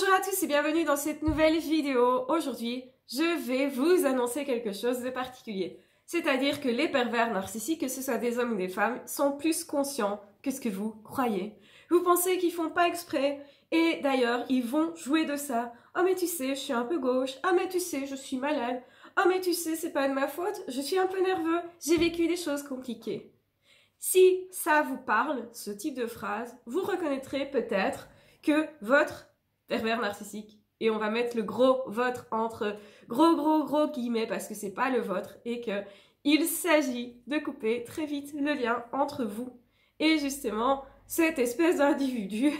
Bonjour à tous et bienvenue dans cette nouvelle vidéo. Aujourd'hui, je vais vous annoncer quelque chose de particulier. C'est-à-dire que les pervers narcissiques, que ce soit des hommes ou des femmes, sont plus conscients que ce que vous croyez. Vous pensez qu'ils font pas exprès et d'ailleurs, ils vont jouer de ça. Oh mais tu sais, je suis un peu gauche. Ah mais tu sais, je suis malade. Oh mais tu sais, c'est pas de ma faute. Je suis un peu nerveux. J'ai vécu des choses compliquées. Si ça vous parle, ce type de phrase, vous reconnaîtrez peut-être que votre pervers narcissique, et on va mettre le gros votre entre gros guillemets parce que c'est pas le vôtre, et que il s'agit de couper très vite le lien entre vous et justement cette espèce d'individu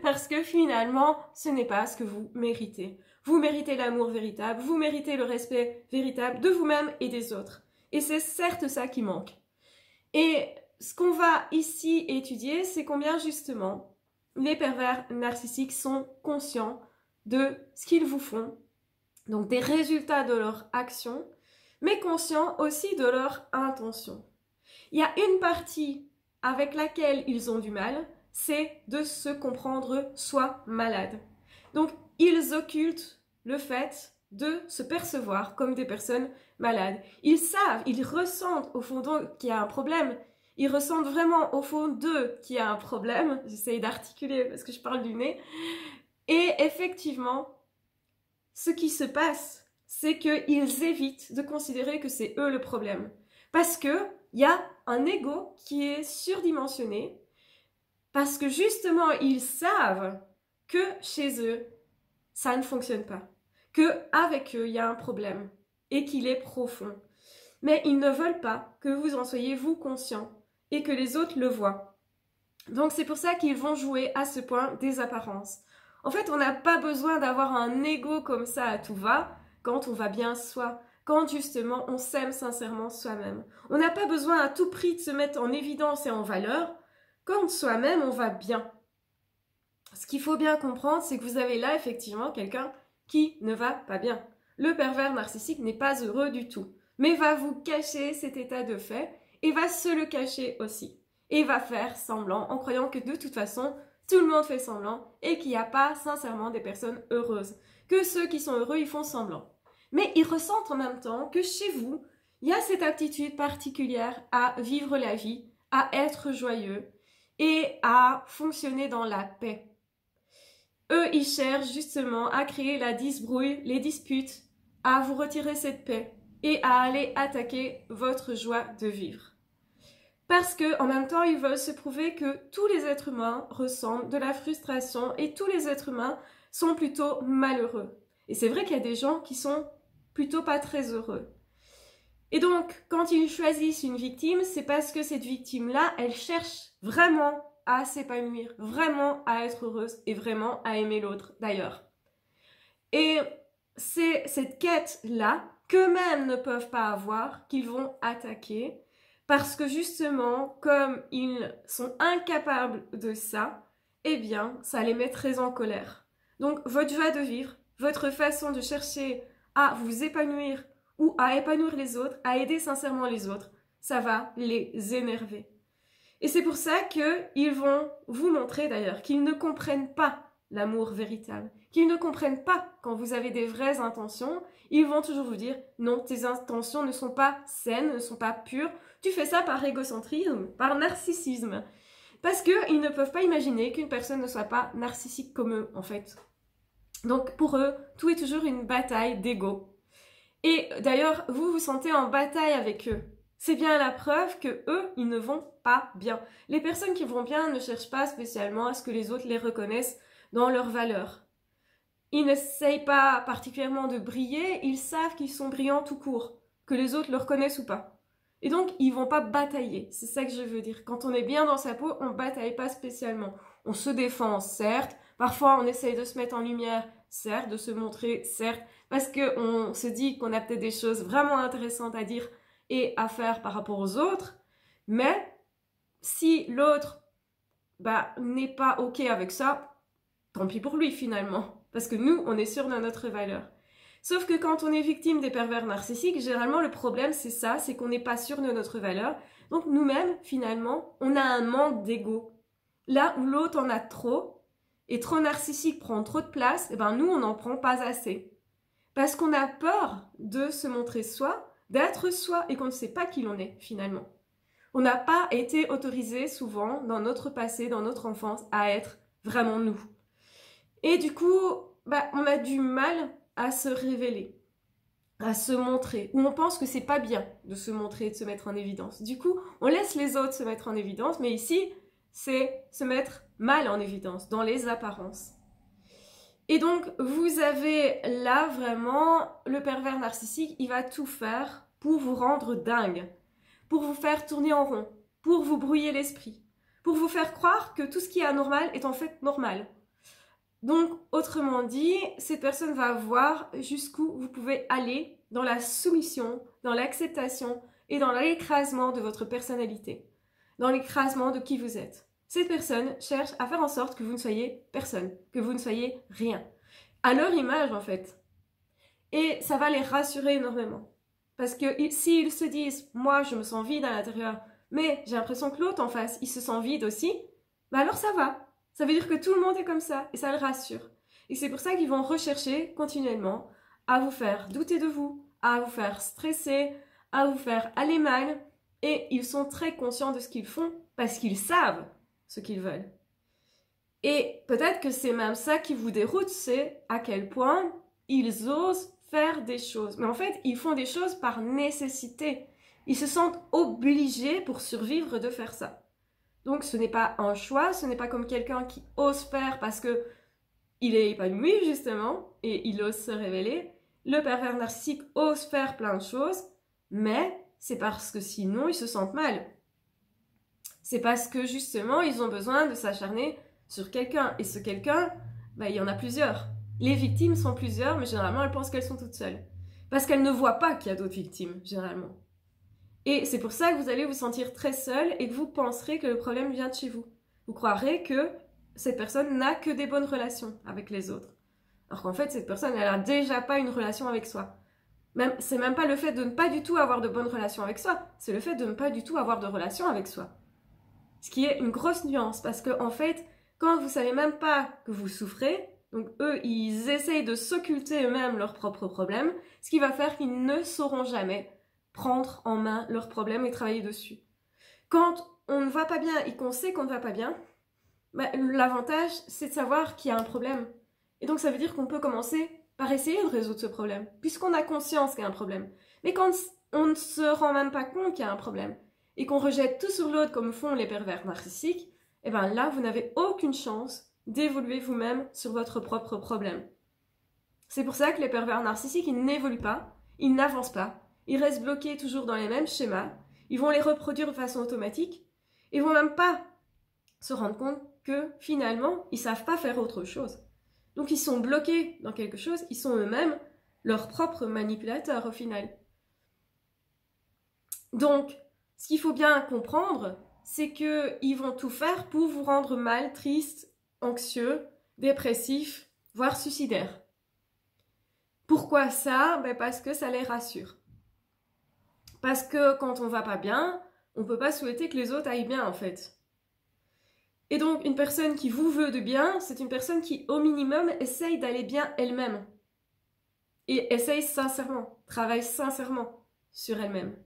parce que finalement ce n'est pas ce que vous méritez. Vous méritez l'amour véritable, vous méritez le respect véritable de vous-même et des autres. Et c'est certes ça qui manque. Et ce qu'on va ici étudier, c'est combien justement les pervers narcissiques sont conscients de ce qu'ils vous font, donc des résultats de leur action, mais conscients aussi de leur intention. Il y a une partie avec laquelle ils ont du mal, c'est de se comprendre soi malade. Donc ils occultent le fait de se percevoir comme des personnes malades. Ils savent, ils ressentent au fond d'eux qu'il y a un problème. Ils ressentent vraiment au fond d'eux qu'il y a un problème. J'essaye d'articuler parce que je parle du nez. Et effectivement, ce qui se passe, c'est qu'ils évitent de considérer que c'est eux le problème. Parce qu'il y a un ego qui est surdimensionné. Parce que justement, ils savent que chez eux, ça ne fonctionne pas. Qu'avec eux, il y a un problème. Et qu'il est profond. Mais ils ne veulent pas que vous en soyez vous conscient. Et que les autres le voient. Donc c'est pour ça qu'ils vont jouer à ce point des apparences. En fait, on n'a pas besoin d'avoir un ego comme ça à tout va quand on va bien soi, quand justement on s'aime sincèrement soi-même. On n'a pas besoin à tout prix de se mettre en évidence et en valeur quand soi-même on va bien. Ce qu'il faut bien comprendre, c'est que vous avez là effectivement quelqu'un qui ne va pas bien. Le pervers narcissique n'est pas heureux du tout, mais va vous cacher cet état de fait et va se le cacher aussi. Et va faire semblant en croyant que de toute façon, tout le monde fait semblant et qu'il n'y a pas sincèrement des personnes heureuses. Que ceux qui sont heureux, ils font semblant. Mais ils ressentent en même temps que chez vous, il y a cette aptitude particulière à vivre la vie, à être joyeux et à fonctionner dans la paix. Eux, ils cherchent justement à créer la disbrouille, les disputes, à vous retirer cette paix et à aller attaquer votre joie de vivre. Parce que en même temps, ils veulent se prouver que tous les êtres humains ressentent de la frustration et tous les êtres humains sont plutôt malheureux. Et c'est vrai qu'il y a des gens qui sont plutôt pas très heureux. Et donc, quand ils choisissent une victime, c'est parce que cette victime-là, elle cherche vraiment à s'épanouir, vraiment à être heureuse et vraiment à aimer l'autre d'ailleurs. Et c'est cette quête-là qu'eux-mêmes ne peuvent pas avoir qu'ils vont attaquer parce que justement, comme ils sont incapables de ça, eh bien, ça les met très en colère. Donc, votre joie de vivre, votre façon de chercher à vous épanouir ou à épanouir les autres, à aider sincèrement les autres, ça va les énerver. Et c'est pour ça qu'ils vont vous montrer d'ailleurs qu'ils ne comprennent pas l'amour véritable, qu'ils ne comprennent pas quand vous avez des vraies intentions, ils vont toujours vous dire non, tes intentions ne sont pas saines, ne sont pas pures, tu fais ça par égocentrisme, par narcissisme. Parce qu'ils ne peuvent pas imaginer qu'une personne ne soit pas narcissique comme eux, en fait. Donc pour eux, tout est toujours une bataille d'ego. Et d'ailleurs, vous vous sentez en bataille avec eux. C'est bien la preuve que eux, ils ne vont pas bien. Les personnes qui vont bien ne cherchent pas spécialement à ce que les autres les reconnaissent dans leurs valeurs. Ils n'essayent pas particulièrement de briller, ils savent qu'ils sont brillants tout court, que les autres le reconnaissent ou pas. Et donc, ils vont pas batailler, c'est ça que je veux dire. Quand on est bien dans sa peau, on bataille pas spécialement. On se défend, certes, parfois on essaye de se mettre en lumière, certes, de se montrer, certes, parce qu'on se dit qu'on a peut-être des choses vraiment intéressantes à dire et à faire par rapport aux autres, mais si l'autre n'est pas ok avec ça, tant pis pour lui finalement, parce que nous, on est sûr de notre valeur. Sauf que quand on est victime des pervers narcissiques, généralement le problème c'est ça, c'est qu'on n'est pas sûr de notre valeur. Donc nous-mêmes, finalement, on a un manque d'ego. Là où l'autre en a trop, et trop narcissique prend trop de place, eh ben nous, on n'en prend pas assez. Parce qu'on a peur de se montrer soi, d'être soi, et qu'on ne sait pas qui l'on est, finalement. On n'a pas été autorisé souvent, dans notre passé, dans notre enfance, à être vraiment nous. Et du coup, on a du mal à se révéler, à se montrer, ou on pense que c'est pas bien de se montrer, de se mettre en évidence. Du coup, on laisse les autres se mettre en évidence, mais ici, c'est se mettre mal en évidence, dans les apparences. Et donc, vous avez là vraiment le pervers narcissique, il va tout faire pour vous rendre dingue, pour vous faire tourner en rond, pour vous brouiller l'esprit, pour vous faire croire que tout ce qui est anormal est en fait normal. Donc, autrement dit, cette personne va voir jusqu'où vous pouvez aller dans la soumission, dans l'acceptation et dans l'écrasement de votre personnalité, dans l'écrasement de qui vous êtes. Cette personne cherche à faire en sorte que vous ne soyez personne, que vous ne soyez rien. À leur image, en fait. Et ça va les rassurer énormément. Parce que s'ils se disent, moi, je me sens vide à l'intérieur, mais j'ai l'impression que l'autre en face, il se sent vide aussi, alors ça va. Ça veut dire que tout le monde est comme ça, et ça le rassure. Et c'est pour ça qu'ils vont rechercher continuellement à vous faire douter de vous, à vous faire stresser, à vous faire aller mal, et ils sont très conscients de ce qu'ils font, parce qu'ils savent ce qu'ils veulent. Et peut-être que c'est même ça qui vous déroute, c'est à quel point ils osent faire des choses. Mais en fait, ils font des choses par nécessité. Ils se sentent obligés pour survivre de faire ça. Donc ce n'est pas un choix, ce n'est pas comme quelqu'un qui ose faire parce que il est épanoui justement et il ose se révéler. Le pervers narcissique ose faire plein de choses, mais c'est parce que sinon ils se sentent mal. C'est parce que justement ils ont besoin de s'acharner sur quelqu'un. Et ce quelqu'un, il y en a plusieurs. Les victimes sont plusieurs, mais généralement elles pensent qu'elles sont toutes seules. Parce qu'elles ne voient pas qu'il y a d'autres victimes, généralement. Et c'est pour ça que vous allez vous sentir très seul et que vous penserez que le problème vient de chez vous. Vous croirez que cette personne n'a que des bonnes relations avec les autres. Alors qu'en fait, cette personne, elle n'a déjà pas une relation avec soi. C'est même pas le fait de ne pas du tout avoir de bonnes relations avec soi, c'est le fait de ne pas du tout avoir de relation avec soi. Ce qui est une grosse nuance, parce que en fait, quand vous savez même pas que vous souffrez, donc eux, ils essayent de s'occulter eux-mêmes leurs propres problèmes, ce qui va faire qu'ils ne sauront jamais prendre en main leurs problèmes et travailler dessus. Quand on ne va pas bien et qu'on sait qu'on ne va pas bien, l'avantage, c'est de savoir qu'il y a un problème. Et donc ça veut dire qu'on peut commencer par essayer de résoudre ce problème, puisqu'on a conscience qu'il y a un problème. Mais quand on ne se rend même pas compte qu'il y a un problème, et qu'on rejette tout sur l'autre comme font les pervers narcissiques, et bien là, vous n'avez aucune chance d'évoluer vous-même sur votre propre problème. C'est pour ça que les pervers narcissiques, ils n'évoluent pas, ils n'avancent pas, ils restent bloqués toujours dans les mêmes schémas, ils vont les reproduire de façon automatique, ils vont même pas se rendre compte que finalement, ils savent pas faire autre chose. Donc ils sont bloqués dans quelque chose, ils sont eux-mêmes leurs propres manipulateurs au final. Donc, ce qu'il faut bien comprendre, c'est qu'ils vont tout faire pour vous rendre mal, triste, anxieux, dépressif, voire suicidaire. Pourquoi ça? Parce que ça les rassure. Parce que quand on va pas bien, on peut pas souhaiter que les autres aillent bien en fait. Et donc une personne qui vous veut de bien, c'est une personne qui au minimum essaye d'aller bien elle-même. Et essaye sincèrement, travaille sincèrement sur elle-même.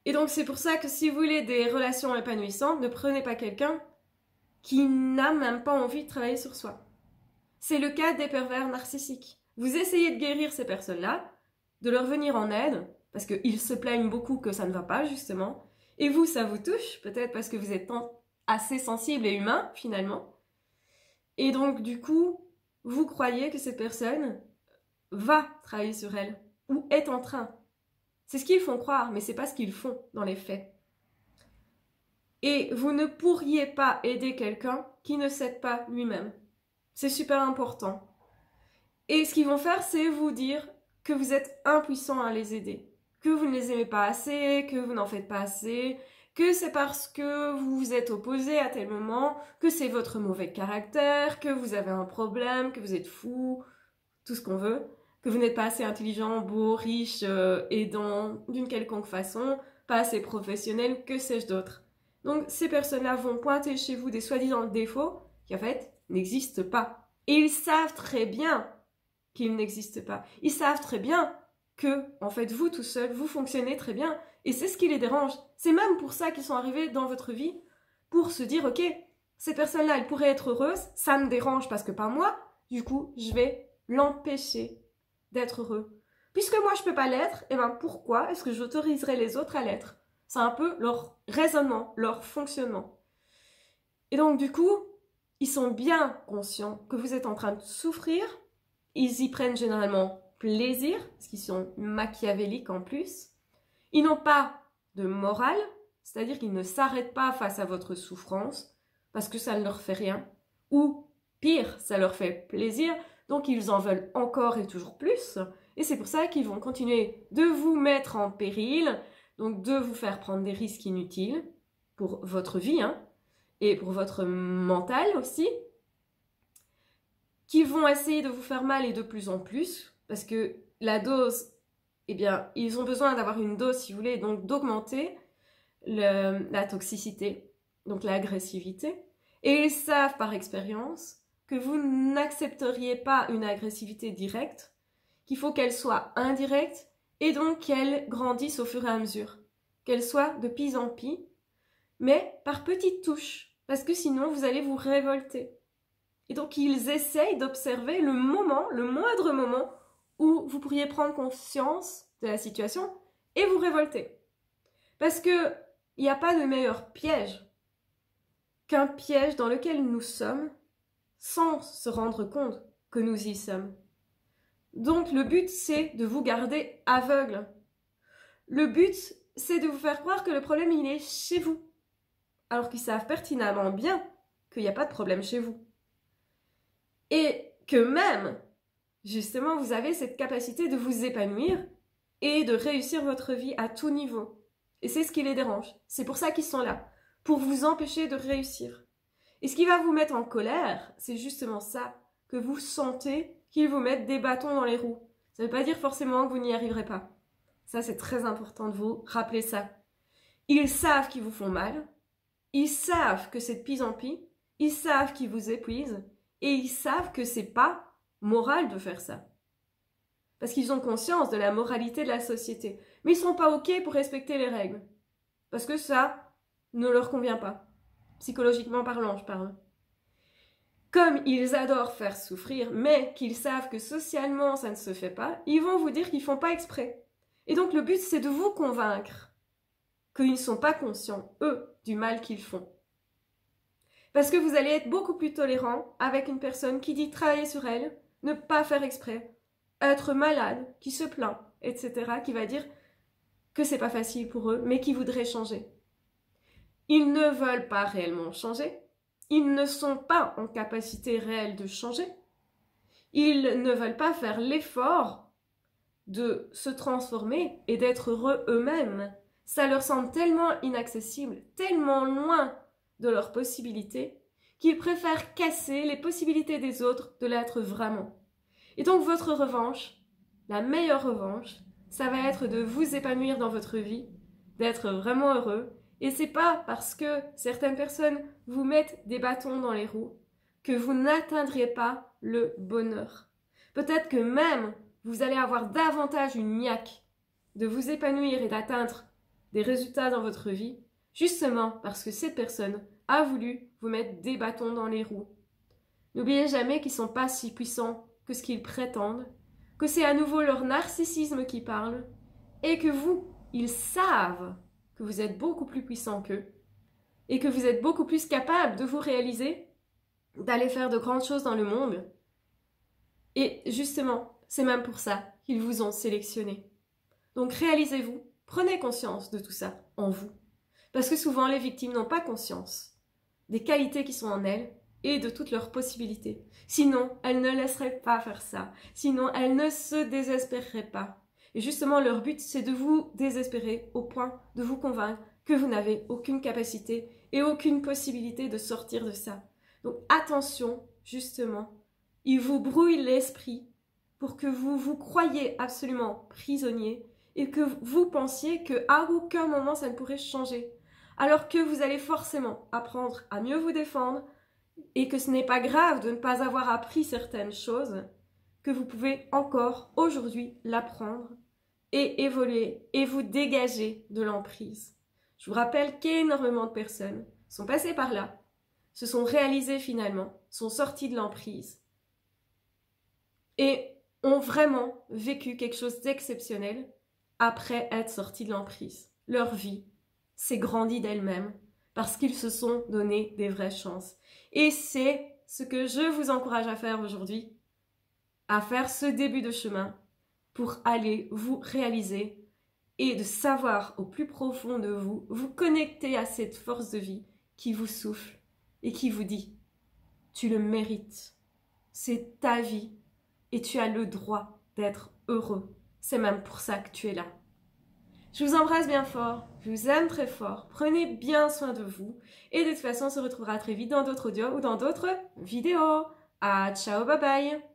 Et donc c'est pour ça que si vous voulez des relations épanouissantes, ne prenez pas quelqu'un qui n'a même pas envie de travailler sur soi. C'est le cas des pervers narcissiques. Vous essayez de guérir ces personnes-là, de leur venir en aide, parce qu'ils se plaignent beaucoup que ça ne va pas justement, et vous, ça vous touche, peut-être parce que vous êtes assez sensible et humain finalement, et donc du coup, vous croyez que cette personne va travailler sur elle, ou est en train. C'est ce qu'ils font croire, mais c'est pas ce qu'ils font dans les faits. Et vous ne pourriez pas aider quelqu'un qui ne s'aide pas lui-même. C'est super important. Et ce qu'ils vont faire, c'est vous dire que vous êtes impuissant à les aider, que vous ne les aimez pas assez, que vous n'en faites pas assez, que c'est parce que vous vous êtes opposé à tel moment, que c'est votre mauvais caractère, que vous avez un problème, que vous êtes fou, tout ce qu'on veut, que vous n'êtes pas assez intelligent, beau, riche, aidant d'une quelconque façon, pas assez professionnel, que sais-je d'autre. Donc ces personnes-là vont pointer chez vous des soi-disant défauts qui en fait n'existe pas. Et ils savent très bien qu'il n'existe pas. Ils savent très bien que, en fait, vous tout seul, vous fonctionnez très bien. Et c'est ce qui les dérange. C'est même pour ça qu'ils sont arrivés dans votre vie, pour se dire, ok, cette personne-là, elle pourrait être heureuse, ça me dérange parce que pas moi, du coup, je vais l'empêcher d'être heureux. Puisque moi, je peux pas l'être, et ben pourquoi est-ce que j'autoriserais les autres à l'être? C'est un peu leur raisonnement, leur fonctionnement. Et donc, du coup, ils sont bien conscients que vous êtes en train de souffrir. Ils y prennent généralement plaisir, parce qu'ils sont machiavéliques en plus. Ils n'ont pas de morale, c'est-à-dire qu'ils ne s'arrêtent pas face à votre souffrance, parce que ça ne leur fait rien. Ou, pire, ça leur fait plaisir, donc ils en veulent encore et toujours plus. Et c'est pour ça qu'ils vont continuer de vous mettre en péril, donc de vous faire prendre des risques inutiles pour votre vie, et pour votre mental aussi, qui vont essayer de vous faire mal et de plus en plus, parce que la dose, eh bien, ils ont besoin d'avoir une dose, si vous voulez, donc d'augmenter la toxicité, donc l'agressivité, et ils savent par expérience que vous n'accepteriez pas une agressivité directe, qu'il faut qu'elle soit indirecte, et donc qu'elle grandisse au fur et à mesure, qu'elle soit de pis en pis, mais par petites touches, parce que sinon vous allez vous révolter. Et donc ils essayent d'observer le moment, le moindre moment, où vous pourriez prendre conscience de la situation et vous révolter. Parce que il n'y a pas de meilleur piège qu'un piège dans lequel nous sommes sans se rendre compte que nous y sommes. Donc le but, c'est de vous garder aveugle. Le but, c'est de vous faire croire que le problème, il est chez vous. Alors qu'ils savent pertinemment bien qu'il n'y a pas de problème chez vous. Et que même, justement, vous avez cette capacité de vous épanouir et de réussir votre vie à tout niveau. Et c'est ce qui les dérange. C'est pour ça qu'ils sont là, pour vous empêcher de réussir. Et ce qui va vous mettre en colère, c'est justement ça, que vous sentez qu'ils vous mettent des bâtons dans les roues. Ça ne veut pas dire forcément que vous n'y arriverez pas. Ça, c'est très important de vous rappeler ça. Ils savent qu'ils vous font mal, ils savent que c'est de pis en pis, ils savent qu'ils vous épuisent, et ils savent que c'est pas moral de faire ça. Parce qu'ils ont conscience de la moralité de la société. Mais ils sont pas OK pour respecter les règles. Parce que ça ne leur convient pas. Psychologiquement parlant, je parle. Comme ils adorent faire souffrir, mais qu'ils savent que socialement ça ne se fait pas, ils vont vous dire qu'ils font pas exprès. Et donc le but, c'est de vous convaincre qu'ils ne sont pas conscients, eux, du mal qu'ils font. Parce que vous allez être beaucoup plus tolérant avec une personne qui dit travailler sur elle, ne pas faire exprès, être malade, qui se plaint, etc., qui va dire que c'est pas facile pour eux, mais qui voudrait changer. Ils ne veulent pas réellement changer, ils ne sont pas en capacité réelle de changer, ils ne veulent pas faire l'effort de se transformer et d'être heureux eux-mêmes. Ça leur semble tellement inaccessible, tellement loin de leurs possibilités, qu'ils préfèrent casser les possibilités des autres de l'être vraiment. Et donc votre revanche, la meilleure revanche, ça va être de vous épanouir dans votre vie, d'être vraiment heureux. Et c'est pas parce que certaines personnes vous mettent des bâtons dans les roues que vous n'atteindrez pas le bonheur. Peut-être que même vous allez avoir davantage une niaque de vous épanouir et d'atteindre des résultats dans votre vie, justement parce que cette personne a voulu vous mettre des bâtons dans les roues. N'oubliez jamais qu'ils ne sont pas si puissants que ce qu'ils prétendent, que c'est à nouveau leur narcissisme qui parle, et que vous, ils savent que vous êtes beaucoup plus puissant qu'eux, et que vous êtes beaucoup plus capable de vous réaliser, d'aller faire de grandes choses dans le monde. Et justement, c'est même pour ça qu'ils vous ont sélectionné. Donc réalisez-vous, prenez conscience de tout ça en vous. Parce que souvent, les victimes n'ont pas conscience des qualités qui sont en elles et de toutes leurs possibilités. Sinon, elles ne laisseraient pas faire ça. Sinon, elles ne se désespéreraient pas. Et justement, leur but, c'est de vous désespérer au point de vous convaincre que vous n'avez aucune capacité et aucune possibilité de sortir de ça. Donc attention, justement, ils vous brouillent l'esprit pour que vous vous croyiez absolument prisonnier et que vous pensiez qu'à aucun moment ça ne pourrait changer. Alors que vous allez forcément apprendre à mieux vous défendre et que ce n'est pas grave de ne pas avoir appris certaines choses, que vous pouvez encore aujourd'hui l'apprendre et évoluer et vous dégager de l'emprise. Je vous rappelle qu'énormément de personnes sont passées par là, se sont réalisées finalement, sont sorties de l'emprise et ont vraiment vécu quelque chose d'exceptionnel après être sorties de l'emprise. Leur vie s'est grandie d'elle-même parce qu'ils se sont donné des vraies chances. Et c'est ce que je vous encourage à faire aujourd'hui, à faire ce début de chemin pour aller vous réaliser et de savoir au plus profond de vous, vous connecter à cette force de vie qui vous souffle et qui vous dit « Tu le mérites, c'est ta vie et tu as le droit d'être heureux. C'est même pour ça que tu es là. » Je vous embrasse bien fort, je vous aime très fort, prenez bien soin de vous et de toute façon on se retrouvera très vite dans d'autres audios ou dans d'autres vidéos. Ah, ciao, bye bye.